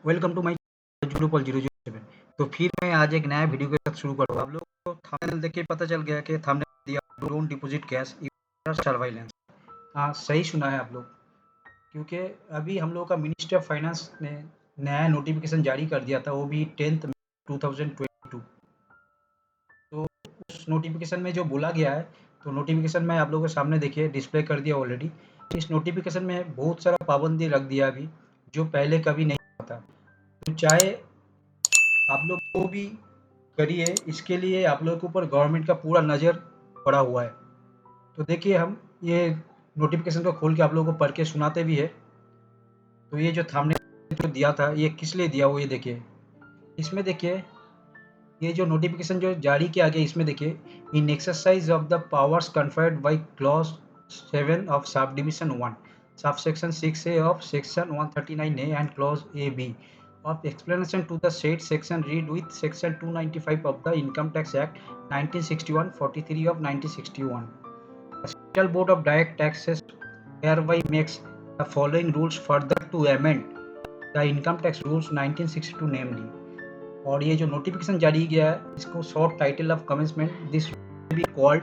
Welcome to my group all 007। तो फिर मैं आज एक नया वीडियो के साथ शुरू करूँगा। आप लोग को थंबनेल देख के पता चल गया कि थंबनेल दिया डोंट डिपॉजिट कैश सर्वाइलेंस। हाँ, सही सुना है आप लोग, क्योंकि अभी हम लोग का मिनिस्ट्री ऑफ फाइनेंस ने नया नोटिफिकेशन जारी कर दिया था, वो भी 10 मई 2022। तो उस नोटिफिकेशन में जो बोला गया है, तो नोटिफिकेशन में आप लोगों के सामने देखिए डिस्प्ले कर दिया ऑलरेडी। इस नोटिफिकेशन में बहुत सारा पाबंदी रख दिया अभी, जो पहले कभी नहीं था। तो चाहे आप लोग को भी करिए, इसके लिए आप लोगों के ऊपर गवर्नमेंट का पूरा नज़र पड़ा हुआ है। तो देखिए, हम ये नोटिफिकेशन को खोल के आप लोगों को पढ़ के सुनाते भी है। तो ये जो थंबनेल जो दिया था, ये किस लिए दिया, वो ये देखिए। इसमें देखिए, ये जो नोटिफिकेशन जो जारी किया गया, इसमें देखिए, in exercise of the powers conferred by clause 7 of sub division 1 sub section 6A of section 139A and clause AB of explanation to the said section read with section 295 of the Income Tax Act 1961 43 of 1961. The Central Board of Direct Taxes hereby makes the following rules further to amend the Income Tax Rules 1962 namely. और ये जो notification जारी किया है, इसको short title of commencement this be called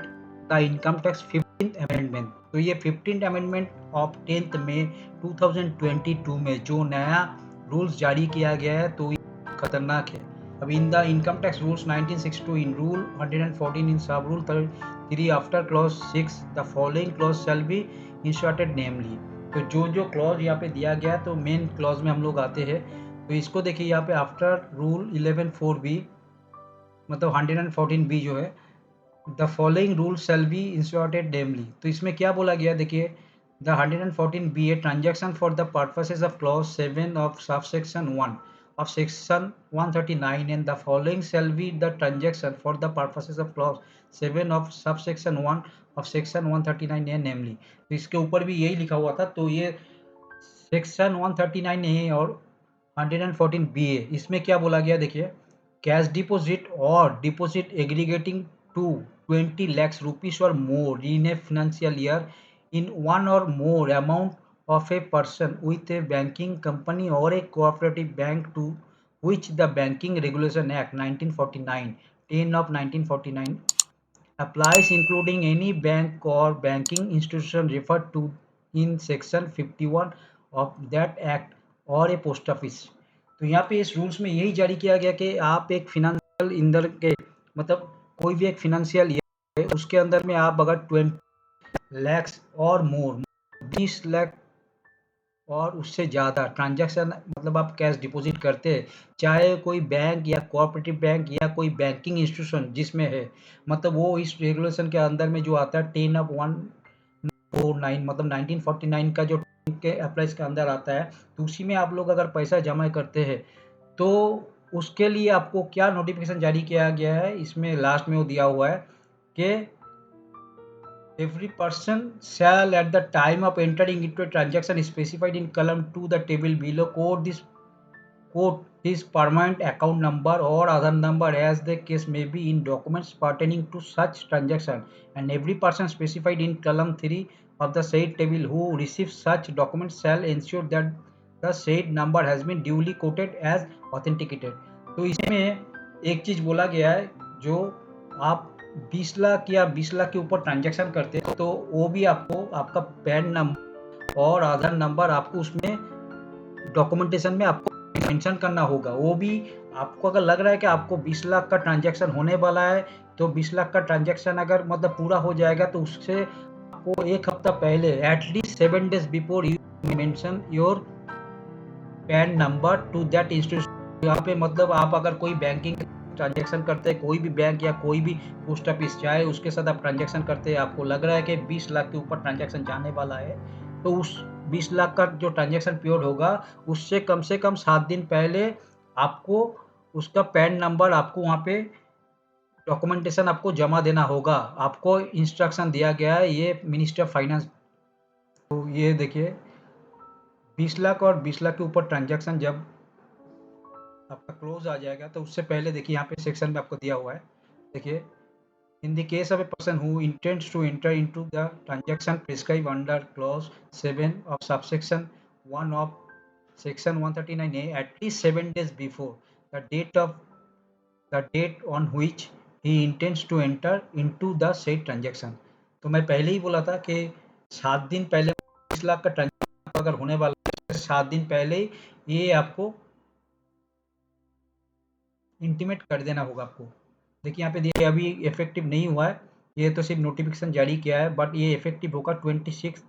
the income tax 15th amendment. तो ये 15th amendment of 10 मई 2022 में जो नया रूल्स जारी किया गया है, तो ये खतरनाक है। अब in the income tax rules 1962 in rule 114 in sub rule 3 after clause 6 the following clause shall be inserted namely. तो जो क्लॉज यहाँ पे दिया गया है, तो मेन क्लॉज में हम लोग आते हैं। तो इसको देखिए, यहाँ पे आफ्टर रूल 11(4)(b) मतलब 114(b) जो है, the following rule shall be inserted namely. तो इसमें क्या बोला गया, देखिए, the 114(b) a transaction for the purposes of clause 7 of subsection 1 of section 139 and the following shall be the transaction for the purposes of clause 7 of subsection 1 of section 139A namely। तो इसके ऊपर भी यही लिखा हुआ था। तो ये सेक्शन 139A और 114(b) इसमें क्या बोला गया, देखिए, कैश डिपॉजिट और deposit aggregating to 20 lakhs rupees or more in a financial year in one or more amount of a person with a banking company or a cooperative bank to which the Banking Regulation Act 1949 10 of 1949 applies, including any bank or banking institution referred to in section 51 of that act और ए post office. तो यहाँ पे इस rules में यही जारी किया गया कि आप एक फिनेंशियल इंदर के मतलब कोई भी एक फिनेंशियल ईयर है, उसके अंदर में आप अगर 20 लैक्स और मोर 20 लाख और उससे ज़्यादा ट्रांजैक्शन मतलब आप कैश डिपॉजिट करते हैं, चाहे कोई बैंक या कोऑपरेटिव बैंक या कोई बैंकिंग इंस्टीट्यूशन जिसमें है, मतलब वो इस रेगुलेशन के अंदर में जो आता है 10 ऑफ 149 मतलब 1949 का जो के अप्लाइज के अंदर आता है, तो उसी में आप लोग अगर पैसा जमा करते हैं, तो उसके लिए आपको क्या नोटिफिकेशन जारी किया गया है, इसमें लास्ट में वो दिया हुआ है कि every person shall at the time of entering into a transaction specified in column 2 the table below quote his permanent account number or other number as the case may be in documents pertaining to such transaction, and every person specified in column 3 of the said table who receives such documents shall ensure that the said number has been duly quoted as authenticated। तो इसमें एक चीज बोला गया है, जो आप 20 लाख या 20 लाख के ऊपर ट्रांजैक्शन करते हैं, तो वो भी आपको आपका pan number or Aadhaar number आपको उसमें डॉक्यूमेंटेशन में आपको मेंशन करना होगा। वो भी आपको अगर लग रहा है कि आपको 20 लाख का ट्रांजैक्शन होने वाला है, तो 20 लाख का ट्रांजैक्शन अगर मतलब पूरा हो जाएगा, तो उससे आपको एक हफ्ता पहले at least 7 days before you mention your pan number two that institution. यहाँ पे मतलब आप अगर कोई बैंकिंग ट्रांजैक्शन करते हैं, कोई भी बैंक या कोई भी पोस्ट ऑफिस, चाहे उसके साथ आप ट्रांजैक्शन करते हैं, आपको लग रहा है कि 20 लाख के ऊपर ट्रांजैक्शन जाने वाला है, तो उस 20 लाख का जो ट्रांजैक्शन पीरियड होगा, उससे कम से कम 7 दिन पहले आपको उसका पैन नंबर आपको वहाँ पे डॉक्यूमेंटेशन आपको जमा देना होगा। आपको इंस्ट्रक्शन दिया गया है, ये मिनिस्ट्री ऑफ फाइनेंस। तो ये देखिए, 20 लाख और 20 लाख के ऊपर ट्रांजैक्शन जब आपका क्लोज आ जाएगा, तो उससे पहले देखिए, यहाँ पे सेक्शन में आपको दिया हुआ है, देखिए, in the case of a person who intends to enter into the transaction prescribed under clause 7 of subsection 1 of Section 139A at least 7 days before the date on which he intends to enter into the said transaction। तो मैं पहले ही बोला था कि 7 दिन पहले 20 लाख का transaction अगर होने वाला है 7 दिन पहले ये आपको इंटीमेट कर देना होगा आपको। देखिए यहाँ पे देखिए अभी इफेक्टिव नहीं हुआ है, ये तो सिर्फ नोटिफिकेशन जारी किया है, बट ये इफेक्टिव होगा 26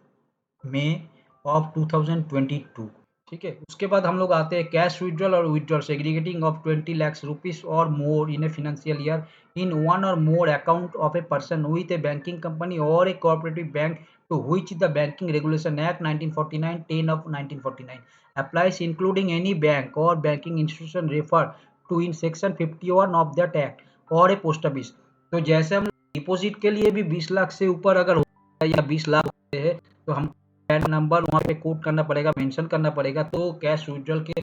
मई ऑफ 2022। ठीक है, उसके बाद हम लोग आते हैं cash withdrawal or withdrawal segregating of 20 lakh rupees or more in a financial year in one or more account of a person with a banking company or a cooperative bank to which the Banking Regulation Act 1949 10 of 1949 applies, including any bank or banking institution referred to in section 51 of that act और ए post office. तो जैसे हम deposit के लिए भी 20 लाख से ऊपर अगर होता है या 20 लाख होते हैं तो हम पैन नंबर वहाँ पे कोड करना पड़ेगा, मेंशन करना पड़ेगा। तो कैश विड्रॉल के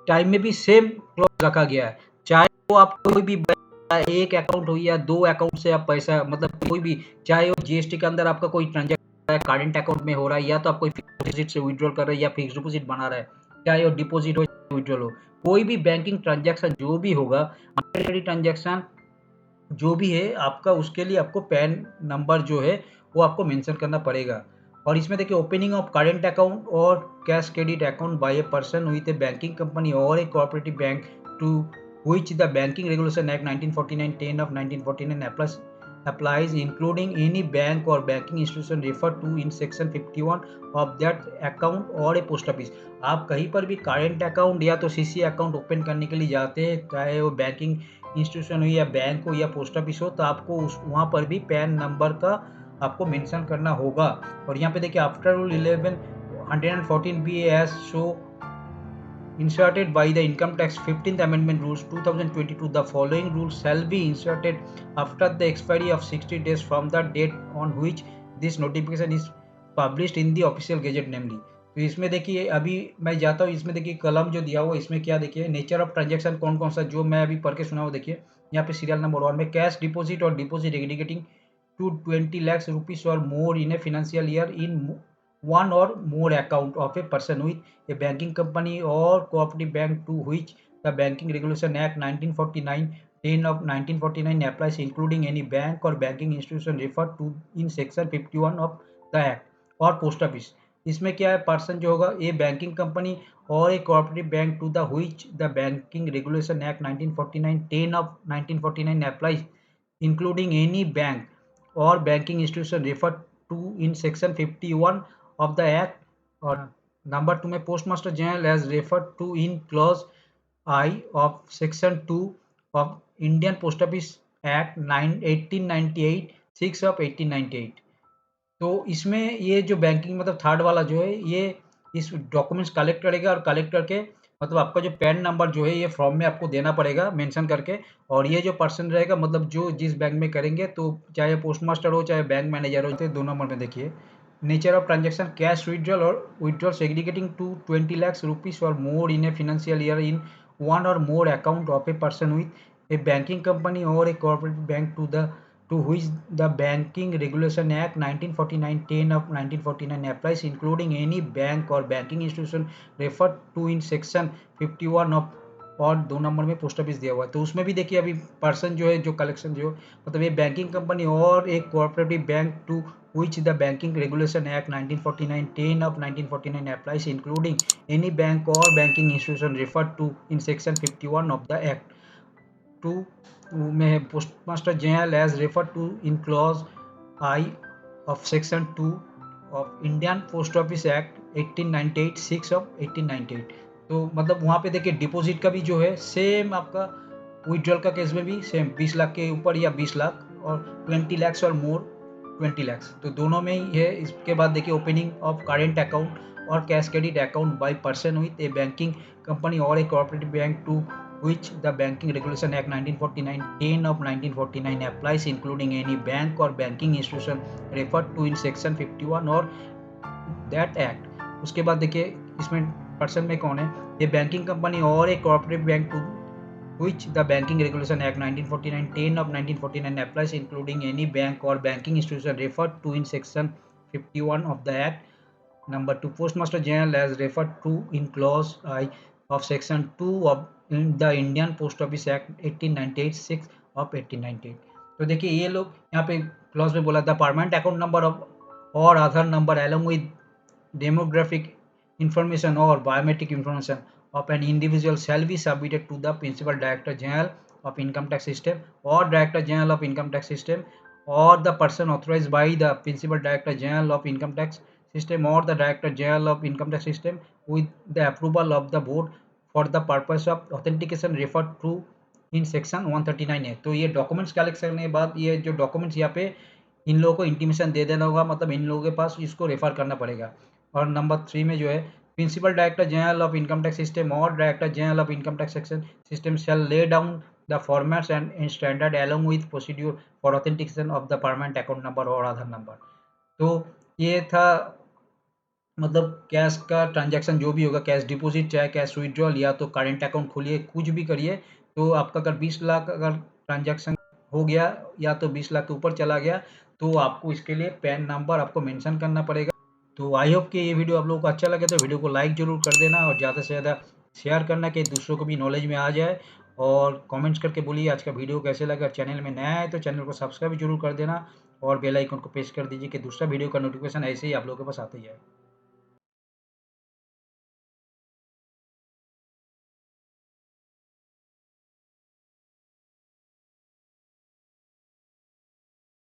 टाइम में भी सेम क्लॉज रखा गया है, चाहे वो आप कोई भी एक अकाउंट हो या 2 अकाउंट से आप पैसा मतलब कोई भी, चाहे वो जीएसटी के अंदर आपका कोई ट्रांजैक्शन करेंट अकाउंट में हो रहा है या तो आप कोई फिक्स डिपॉजिट से विड्रॉल कर रहे हैं या फिक्स डिपॉजिट बना रहा है, चाहे वो डिपॉजिट हो या विड्रॉल हो, कोई भी बैंकिंग ट्रांजैक्शन जो भी होगा, ट्रांजैक्शन जो भी है आपका, उसके लिए आपको पैन नंबर जो है वो आपको मेंशन करना पड़ेगा। और इसमें देखिए opening of current account or cash credit account by a person with a banking company or a cooperative bank to which the Banking Regulation Act 1949 10 of 1949 applies, including any bank or banking institution referred to in section 51 of that account और ए post office. आप कहीं पर भी current account या तो CC account open करने के लिए जाते हैं, चाहे वो बैंकिंग इंस्टीट्यूशन हो या बैंक हो या पोस्ट ऑफिस हो, तो आपको उस वहाँ पर भी पैन नंबर का आपको मेंशन करना होगा। और यहाँ पे देखिए after rule 11 B S show inserted by the Income Tax 15th Amendment Rules 2022, the following rules shall be inserted after the expiry of 60 days from the date on which this notification is published in the official gazette namely। तो इसमें देखिए अभी मैं जाता हूँ, इसमें देखिए कलम जो दिया हुआ इसमें क्या देखिए नेचर ऑफ ट्रांजेक्शन कौन कौन सा जो मैं अभी पढ़ के सुना हुआ। देखिए यहाँ पे सीरियल नंबर 1 में कैश डिपॉजिट और deposit aggregating to 20 lakh rupees or more in a financial year in one or more account of a person with a banking company or cooperative bank to which the Banking Regulation Act 1949 10 of 1949 applies, including any bank or banking institution referred to in section 51 of the act और post office. इसमें क्या है, person जो होगा ए banking company or a cooperative bank to the which the banking regulation act 1949 10 of 1949 applies, including any bank or banking institution referred to in section 51 of the act। और number 2 में postmaster general as referred to in clause I of section 2 of Indian Post Office Act 1898 6 of 1898। तो इसमें ये जो banking मतलब third वाला जो है ये इस डॉक्यूमेंट्स कलेक्ट करेगा और कलेक्ट करके मतलब आपका जो पैन नंबर जो है ये फॉर्म में आपको देना पड़ेगा मेंशन करके। और ये जो पर्सन रहेगा मतलब जो जिस बैंक में करेंगे, तो चाहे पोस्ट मास्टर हो चाहे बैंक मैनेजर हो, तो 2 नंबर में देखिए nature of transaction cash withdrawal or withdrawal segregating to 20 lakh rupees or more in a financial year in one or more account of a person with a banking company or a cooperative bank to which the Banking Regulation Act 1949 10 of 1949 applies, including any bank or banking institution referred to in section 51 of और 2 number में post office दिया हुआ है। तो उसमें भी देखिए अभी पर्सन जो है जो कलेक्शन जो मतलब ये बैंकिंग कंपनी और एक cooperative bank to which the Banking Regulation Act 1949 10 of 1949 applies, including any bank or banking institution referred to in section 51 of the act। 2 में postmaster general as referred to in clause I of section 2 of Indian Post Office Act 1898 6 of 1898। तो मतलब वहाँ पे देखिए deposit का भी जो है सेम आपका विड्रॉल का केस में भी सेम 20 लाख के ऊपर या 20 लाख और 20 लाख और मोर 20 लाख, तो दोनों में ही है। इसके बाद देखिए opening of current account or cash credit account by person with a banking company or a cooperative bank to which the Banking Regulation Act 1949 10 of 1949 applies, including any bank or banking institution referred to in section 51 और that act। उसके बाद देखिए इसमें person में कौन है, ये banking company और एक cooperative bank to which the Banking Regulation Act 1949 10 of 1949 applies, including any bank or banking institution referred to in section 51 of the act Number 2, Postmaster General as referred to in clause I of section 2 of the Indian Post Office Act 1898 6 of 1898। तो देखिए ये लोग यहाँ पे clause में बोला था permanent account number or Aadhaar number along with demographic information or biometric information of an individual shall be submitted to the Principal Director General of Income Tax System or Director General of Income Tax System or the person authorized by the Principal Director General of Income Tax System or the Director General of Income Tax System with the approval of the board for the purpose of authentication referred to in section 139 तो ये documents collect करने के बाद ये जो documents यहाँ पे इन लोगों को इंटीमेशन दे देना होगा, मतलब इन लोगों के पास इसको रेफर करना पड़ेगा। और नंबर 3 में जो है principal director general of income tax system or director general of income tax section system shall lay down the formats and standard along with procedure for authentication of the permanent account number or Aadhaar number. तो ये था मतलब cash का transaction जो भी होगा, cash deposit चाहे cash withdrawal या तो करेंट अकाउंट खोलिए, कुछ भी करिए, तो आपका अगर 20 लाख अगर ट्रांजैक्शन हो गया या तो 20 लाख के ऊपर चला गया तो आपको इसके लिए पैन नंबर आपको मेंशन करना पड़ेगा। तो आई होप कि ये वीडियो आप लोगों को अच्छा लगे तो वीडियो को लाइक ज़रूर कर देना और ज़्यादा से ज़्यादा शेयर करना कि दूसरों को भी नॉलेज में आ जाए। और कमेंट्स करके बोलिए आज का वीडियो कैसे लगा। चैनल में नया है तो चैनल को सब्सक्राइब जरूर कर देना और बेल आइकन को प्रेस कर दीजिए कि दूसरा वीडियो का नोटिफिकेशन ऐसे ही आप लोगों के पास आते जाए।